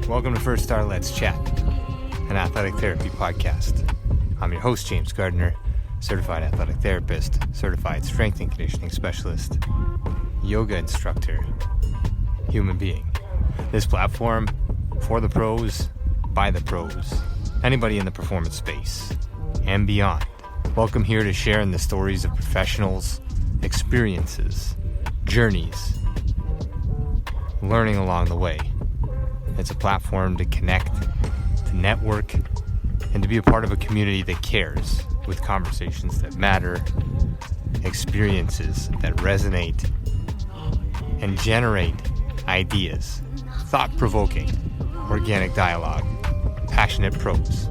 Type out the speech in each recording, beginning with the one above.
Welcome to First Star Let's Chat, an athletic therapy podcast. I'm your host, James Gardner, certified athletic therapist, certified strength and conditioning specialist, yoga instructor, human being. This platform, for the pros, by the pros, anybody in the performance space, and beyond. Welcome here to share in the stories of professionals, experiences, journeys, learning along the way. It's a platform to connect, to network, and to be a part of a community that cares, with conversations that matter, experiences that resonate, and generate ideas, thought-provoking, organic dialogue, passionate pros.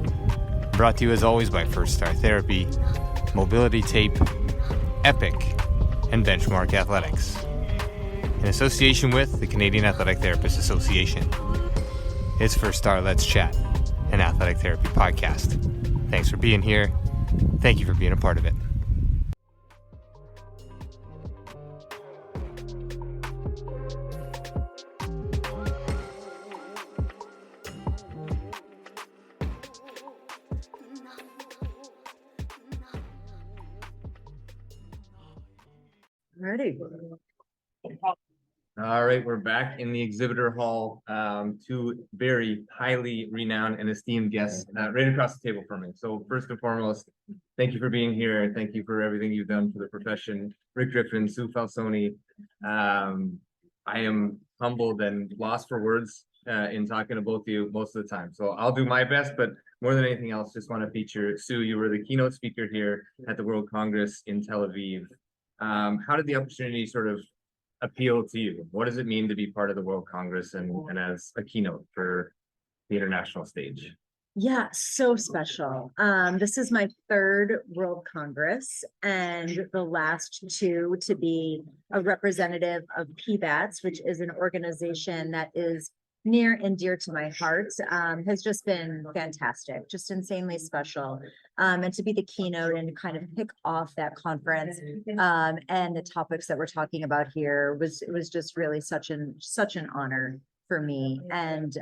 Brought to you as always by First Star Therapy, Mobility Tape, Epic, and Benchmark Athletics. In association with the Canadian Athletic Therapists Association. It's First Star Let's Chat, an athletic therapy podcast. Thanks for being here. Thank you for being a part of it. Ready. All right, we're back in the exhibitor hall. Two very highly renowned and esteemed guests right across the table from me. So first and foremost, thank you for being here, and thank you for everything you've done for the profession. Rick Griffin, Sue Falsone. I am humbled and lost for words in talking to both of you most of the time. So I'll do my best, but more than anything else, just want to feature Sue. You were the keynote speaker here at the World Congress in Tel Aviv. How did the opportunity sort of appeal to you? What does it mean to be part of the World Congress and as a keynote for the international stage? Yeah, so special. This is my third World Congress and the last two to be a representative of PBATS, which is an organization that is near and dear to my heart, has just been fantastic, just insanely special. And to be the keynote and kind of kick off that conference and the topics that we're talking about here was just really such an honor for me. And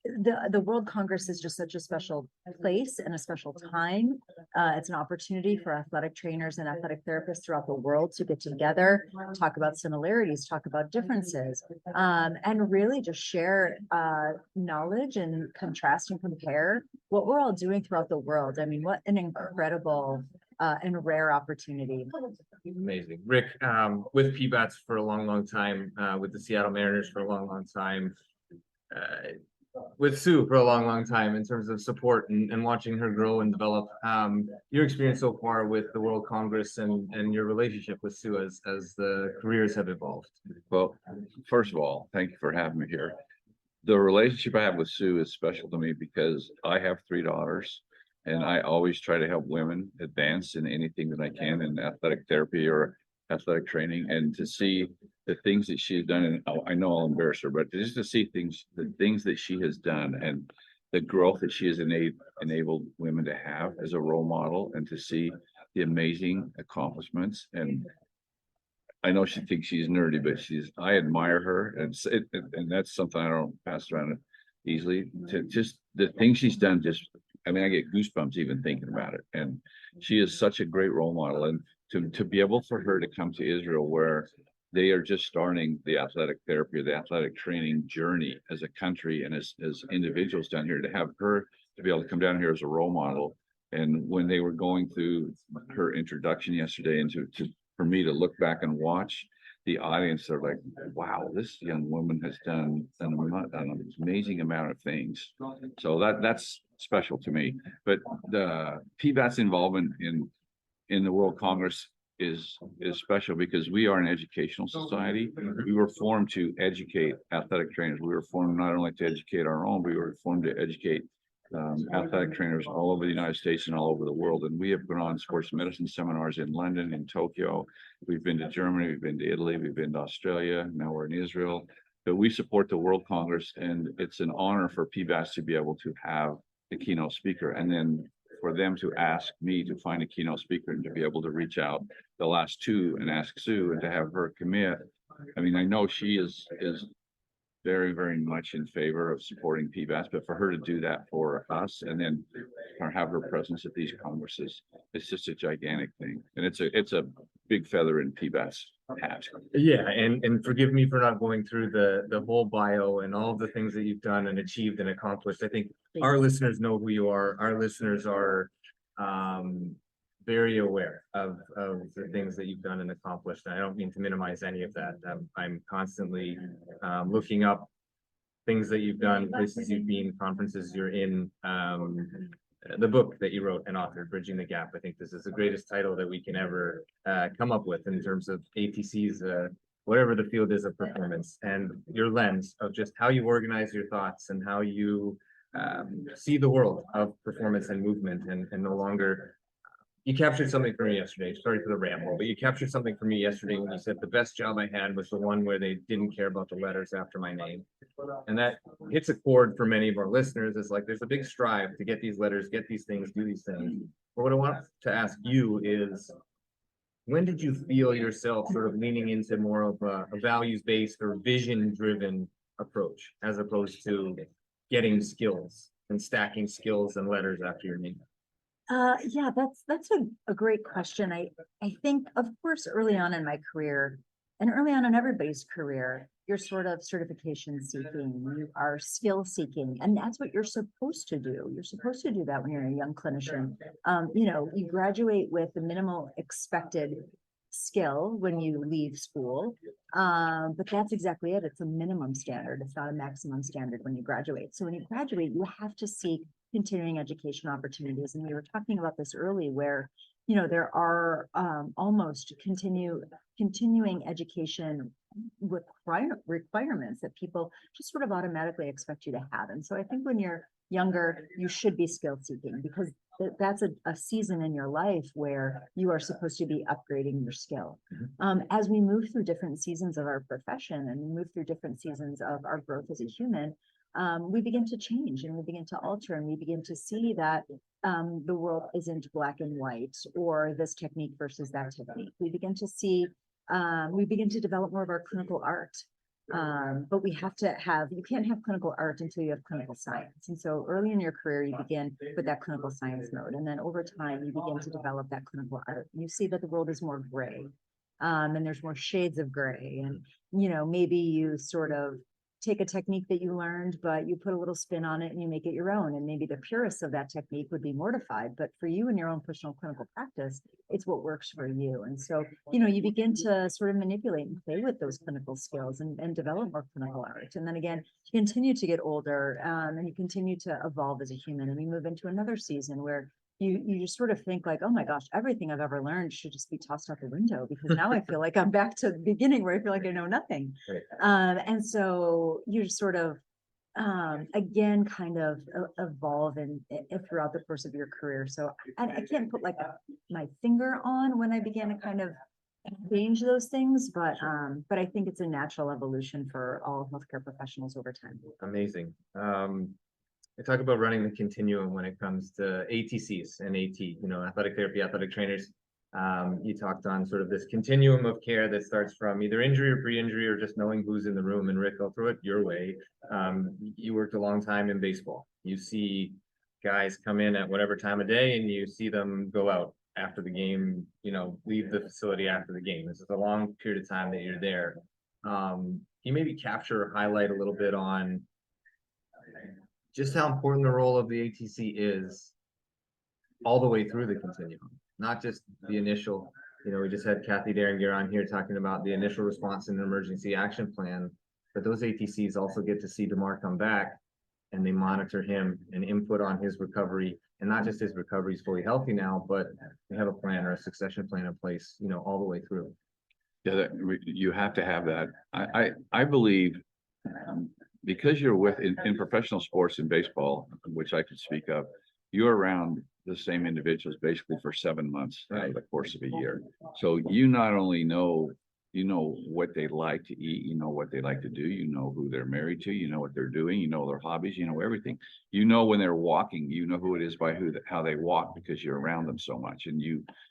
the World Congress is just such a special place and a special time. It's an opportunity for athletic trainers and athletic therapists throughout the world to get together, talk about similarities, talk about differences, and really just share knowledge and contrast and compare what we're all doing throughout the world. I mean, what an incredible and rare opportunity. Amazing. Rick, with PBATS for a long time, with the Seattle Mariners for a long time, with Sue for a long time in terms of support and watching her grow and develop. Your experience so far with the World Congress and your relationship with Sue as the careers have evolved. Well, first of all, thank you for having me here. The relationship I have with Sue is special to me because I have 3 daughters and I always try to help women advance in anything that I can in athletic therapy or athletic training, and to see the things that she has done, and I know I'll embarrass her, but just to see the things that she has done and the growth that she has enabled women to have as a role model, and to see the amazing accomplishments. And I know she thinks she's nerdy, but I admire her, and that's something I don't pass around easily. To just the things she's done, I mean, I get goosebumps even thinking about it. And she is such a great role model, and to be able for her to come to Israel, where they are just starting the athletic therapy or the athletic training journey as a country and as individuals down here, to have her to be able to come down here as a role model. And when they were going through her introduction yesterday, and for me to look back and watch the audience, they're like, wow, this young woman has done an amazing amount of things. So that's special to me. But the PBATS involvement in the World Congress is special because we are an educational society. We were formed to educate athletic trainers. We were formed not only to educate our own, we were formed to educate athletic trainers all over the United States and all over the world. And we have been on sports medicine seminars in London, in Tokyo. We've been to Germany, we've been to Italy, we've been to Australia, now we're in Israel. But we support the World Congress, and it's an honor for PBATS to be able to have the keynote speaker, and then for them to ask me to find a keynote speaker and to be able to reach out the last two and ask Sue and to have her commit. I mean, I know she is very, very much in favor of supporting PBATS, but for her to do that for us and then have her presence at these congresses, it's just a gigantic thing. And it's a big feather in PBATS hat. Yeah, and forgive me for not going through the whole bio and all of the things that you've done and achieved and accomplished. I think our listeners know who you are. Our listeners are very aware of the things that you've done and accomplished. And I don't mean to minimize any of that. I'm constantly looking up things that you've done, places you've been, conferences you're in, the book that you wrote and authored, Bridging the Gap. I think this is the greatest title that we can ever come up with in terms of ATC's, whatever the field is of performance, and your lens of just how you organize your thoughts and how you see the world of performance and movement, and no longer. You captured something for me yesterday. Sorry for the ramble, but you captured something for me yesterday when you said the best job I had was the one where they didn't care about the letters after my name. And that hits a chord for many of our listeners. It's like there's a big strive to get these letters, get these things, do these things. But what I want to ask you is, when did you feel yourself sort of leaning into more of a values-based or vision-driven approach, as opposed to getting skills and stacking skills and letters after your name? Yeah, that's a great question. I think, of course, early on in my career and early on in everybody's career, you're sort of certification seeking, you are skill seeking, and that's what you're supposed to do. You're supposed to do that when you're a young clinician. You graduate with the minimal expected skill when you leave school. But that's exactly it. It's a minimum standard. It's not a maximum standard when you graduate. So when you graduate, you have to seek continuing education opportunities. And we were talking about this early, where, there are almost continuing education requirements that people just sort of automatically expect you to have. And so I think when you're younger, you should be skill seeking, because that's a season in your life where you are supposed to be upgrading your skill. As we move through different seasons of our profession and we move through different seasons of our growth as a human, we begin to change and we begin to alter, and we begin to see that the world isn't black and white, or this technique versus that technique. We begin to develop more of our clinical art. But you can't have clinical art until you have clinical science. And so early in your career, you begin with that clinical science mode. And then over time, you begin to develop that clinical art. You see that the world is more gray, and there's more shades of gray. And, maybe you sort of take a technique that you learned, but you put a little spin on it and you make it your own. And maybe the purists of that technique would be mortified, but for you in your own personal clinical practice, it's what works for you. And so, you begin to sort of manipulate and play with those clinical skills and develop more clinical art. And then again, you continue to get older, and you continue to evolve as a human. And we move into another season where you just sort of think like, oh my gosh, everything I've ever learned should just be tossed out the window, because now I feel like I'm back to the beginning where I feel like I know nothing. Right. And so you just sort of, again, kind of evolve and throughout the course of your career. So I can't put like my finger on when I began to kind of change those things, but I think it's a natural evolution for all healthcare professionals over time. Amazing. I talk about running the continuum when it comes to ATCs and AT, athletic therapy, athletic trainers. You talked on sort of this continuum of care that starts from either injury or pre-injury, or just knowing who's in the room. And Rick, I'll throw it your way. You worked a long time in baseball. You see guys come in at whatever time of day, and you see them go out after the game, leave the facility after the game. This is a long period of time that you're there. You maybe capture or highlight a little bit on just how important the role of the ATC is all the way through the continuum, not just the initial. We just had Kathy Derringer on here talking about the initial response and emergency action plan, but those ATCs also get to see DeMar come back, and they monitor him and input on his recovery, and not just his recovery is fully healthy now, but they have a plan or a succession plan in place, all the way through. Yeah, you have to have that. I believe, because you're in professional sports and baseball, which I could speak of, you're around the same individuals basically for 7 months out of the course of a year. So you not only know You know what they like to eat, you know what they like to do, you know who they're married to, you know what they're doing, you know their hobbies, you know everything. You know when they're walking, you know who it is by how they walk because you're around them so much. And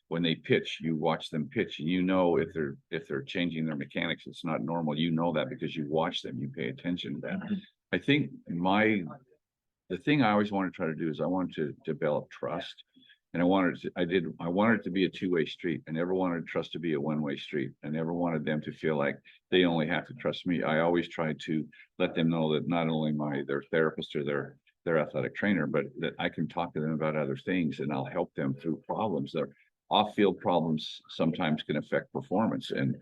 when they pitch, you watch them pitch, and you know if they're changing their mechanics, it's not normal. You know that because you watch them, you pay attention to that. I think the thing I always want to try to do is I want to develop trust. And I wanted it to be a two-way street. I never wanted trust to be a one-way street. I never wanted them to feel like they only have to trust me. I always tried to let them know that not only their therapist or their athletic trainer, but that I can talk to them about other things and I'll help them through problems. Their off-field problems sometimes can affect performance, and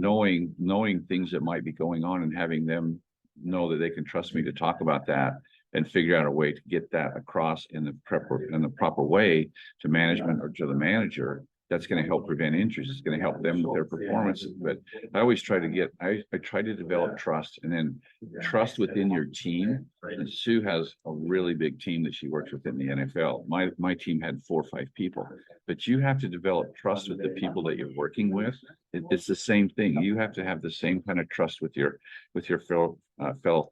knowing things that might be going on and having them know that they can trust me to talk about that and figure out a way to get that across in the proper way to management or to the manager. That's going to help prevent injuries. It's going to help them with their performance. But I always try to I try to develop trust, and then trust within your team. And Sue has a really big team that she works with in the NFL. My team had 4 or 5 people, but you have to develop trust with the people that you're working with. It's the same thing. You have to have the same kind of trust with your fellow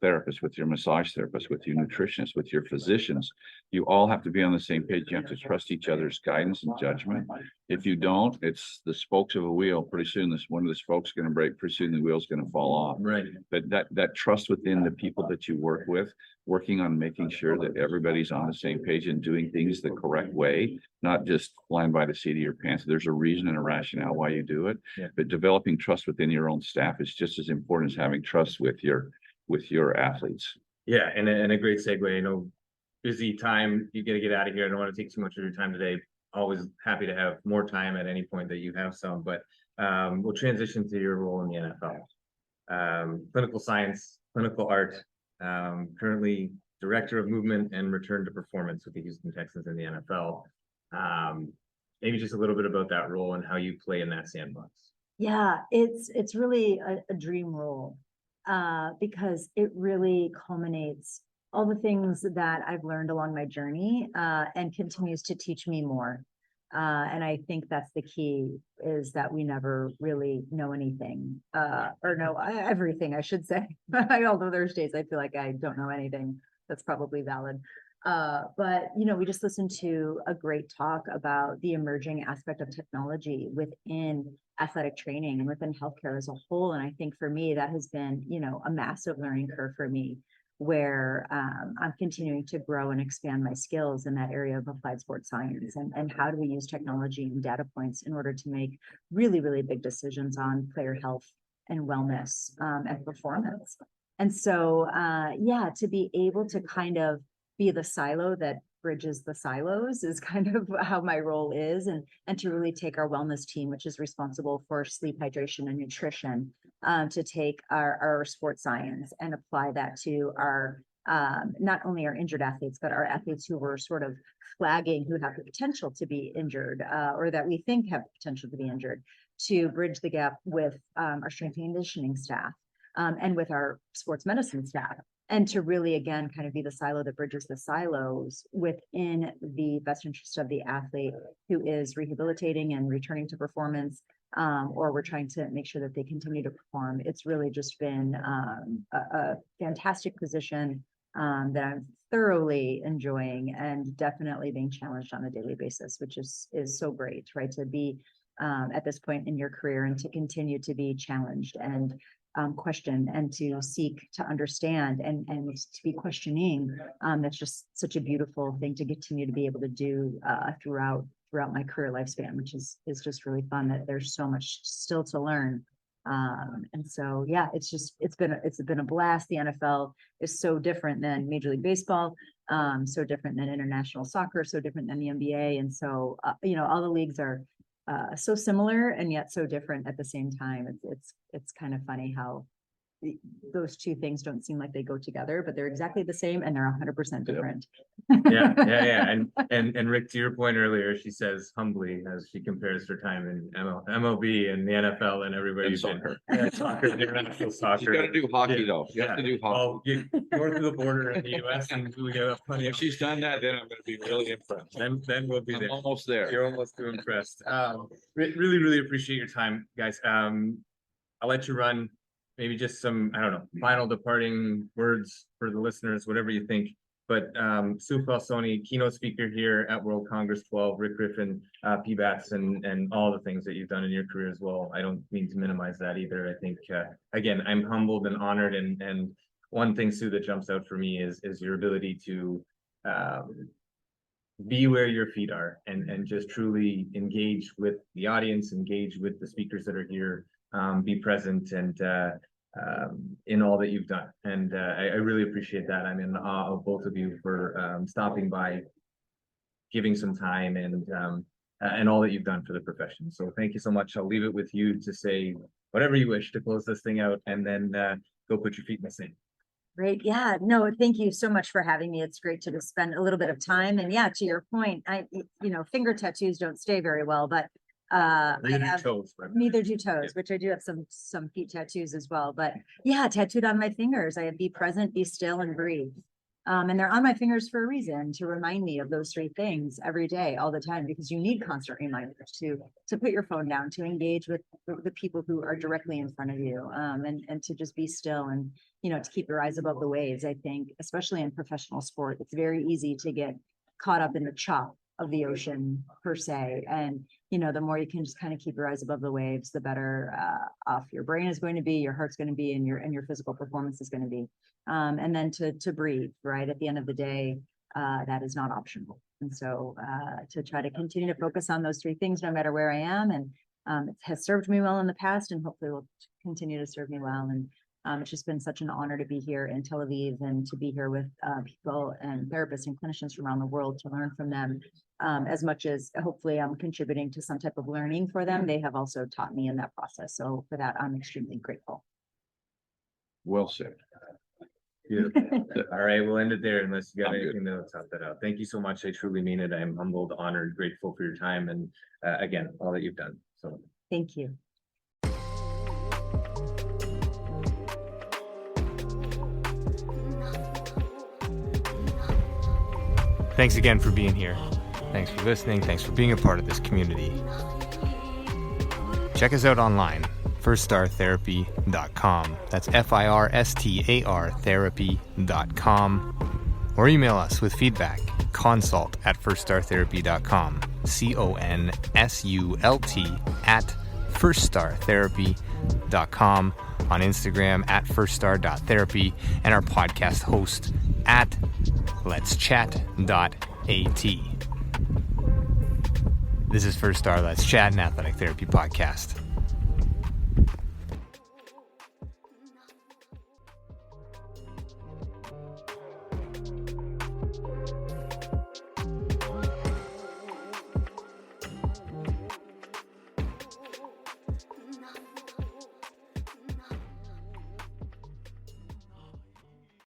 therapists, with your massage therapist, with your nutritionist, with your physicians. You all have to be on the same page. You have to trust each other's guidance and judgment. If you don't, it's the spokes of a wheel. Pretty soon, one of the spokes is going to break. Pretty soon, the wheel's going to fall off. Right. But that trust within the people that you work with, working on making sure that everybody's on the same page and doing things the correct way, not just flying by the seat of your pants. There's a reason and a rationale why you do it. Yeah. But developing trust within your own staff is just as important as having trust with your athletes. Yeah, and a great segue. I know busy time. You got to get out of here. I don't want to take too much of your time today. Always happy to have more time at any point that you have some, but we'll transition to your role in the NFL. Clinical science, clinical art, currently director of movement and return to performance with the Houston Texans in the NFL. Maybe just a little bit about that role and how you play in that sandbox. Yeah, it's really a dream role, because it really culminates all the things that I've learned along my journey, and continues to teach me more. And I think that's the key, is that we never really know anything, or know everything, I should say. Although there's days I feel like I don't know anything. That's probably valid. But, we just listened to a great talk about the emerging aspect of technology within athletic training and within healthcare as a whole. And I think for me, that has been, a massive learning curve for me, where I'm continuing to grow and expand my skills in that area of applied sports science, and how do we use technology and data points in order to make really, really big decisions on player health and wellness, and performance. And so, to be able to kind of be the silo that bridges the silos is kind of how my role is, and to really take our wellness team, which is responsible for sleep, hydration, and nutrition, to take our sports science and apply that to our not only our injured athletes, but our athletes who were sort of flagging, who have the potential to be injured, or that we think have the potential to be injured, to bridge the gap with our strength and conditioning staff, and with our sports medicine staff. And to really, again, kind of be the silo that bridges the silos within the best interest of the athlete who is rehabilitating and returning to performance, or we're trying to make sure that they continue to perform. It's really just been a fantastic position that I'm thoroughly enjoying, and definitely being challenged on a daily basis, which is so great, right? To be at this point in your career and to continue to be challenged and question, and to seek to understand, and to be questioning. That's just such a beautiful thing to continue to be able to do throughout my career lifespan, which is just really fun, that there's so much still to learn. And so, it's been a blast. The NFL is so different than Major League Baseball, so different than international soccer, so different than the NBA. And so, all the leagues are so similar and yet so different at the same time. It's kind of funny how those two things don't seem like they go together, but they're exactly the same, and they're 100% different. Yeah. And Rick, to your point earlier, she says humbly, as she compares her time in MLB and the NFL and everybody. And soccer. Soccer, international soccer. You got to do hockey though. You have to do hockey. Well, get north of the border in the US, and we got plenty If of. she's done that, then I'm going to be really impressed. Then we'll be I'm there. almost there. You're almost too impressed. Really, really appreciate your time, guys. I'll let you run. Maybe just some, I don't know, final departing words for the listeners, whatever you think. But Sue Falsone, keynote speaker here at World Congress 12, Rick Griffin, PBATS, and all the things that you've done in your career as well. I don't mean to minimize that either. I think, again, I'm humbled and honored. And one thing, Sue, that jumps out for me is your ability to be where your feet are and just truly engage with the audience, engage with the speakers that are here, be present and in all that you've done. And I really appreciate that. I'm in awe of both of you for stopping by, giving some time and all that you've done for the profession. So thank you so much. I'll leave it with you to say whatever you wish to close this thing out, and then go put your feet in the sand. Great. Yeah, no, thank you so much for having me. It's great to just spend a little bit of time. And yeah, to your point, finger tattoos don't stay very well, but neither do toes, which I do have some feet tattoos as well. But yeah, tattooed on my fingers, I have be present, be still, and breathe. And they're on my fingers for a reason, to remind me of those three things every day, all the time, because you need constant reminders to put your phone down, to engage with the people who are directly in front of you, and to just be still and, to keep your eyes above the waves. I think, especially in professional sport, it's very easy to get caught up in the chop of the ocean per se. And, the more you can just kind of keep your eyes above the waves, the better off your brain is going to be, your heart's going to be, and your physical performance is going to be. And then to breathe, right? At the end of the day, that is not optional. And so to try to continue to focus on those three things, no matter where I am. And it has served me well in the past, and hopefully will continue to serve me well. And it's just been such an honor to be here in Tel Aviv and to be here with people and therapists and clinicians from around the world, to learn from them as much as hopefully I'm contributing to some type of learning for them. They have also taught me in that process. So for that, I'm extremely grateful. Well said. All right, we'll end it there unless you got anything to top that out. Thank you so much. I truly mean it. I'm humbled, honored, grateful for your time, and again, all that you've done. So thank you. Thanks again for being here. Thanks for listening. Thanks for being a part of this community. Check us out online, firststartherapy.com. That's FIRSTAR therapy.com. Or email us with feedback, consult@firststartherapy.com. CONSULT@firststartherapy.com. On Instagram @firststar.therapy, and our podcast host @letschat.at. This is First Star Let's Chat, an athletic therapy podcast.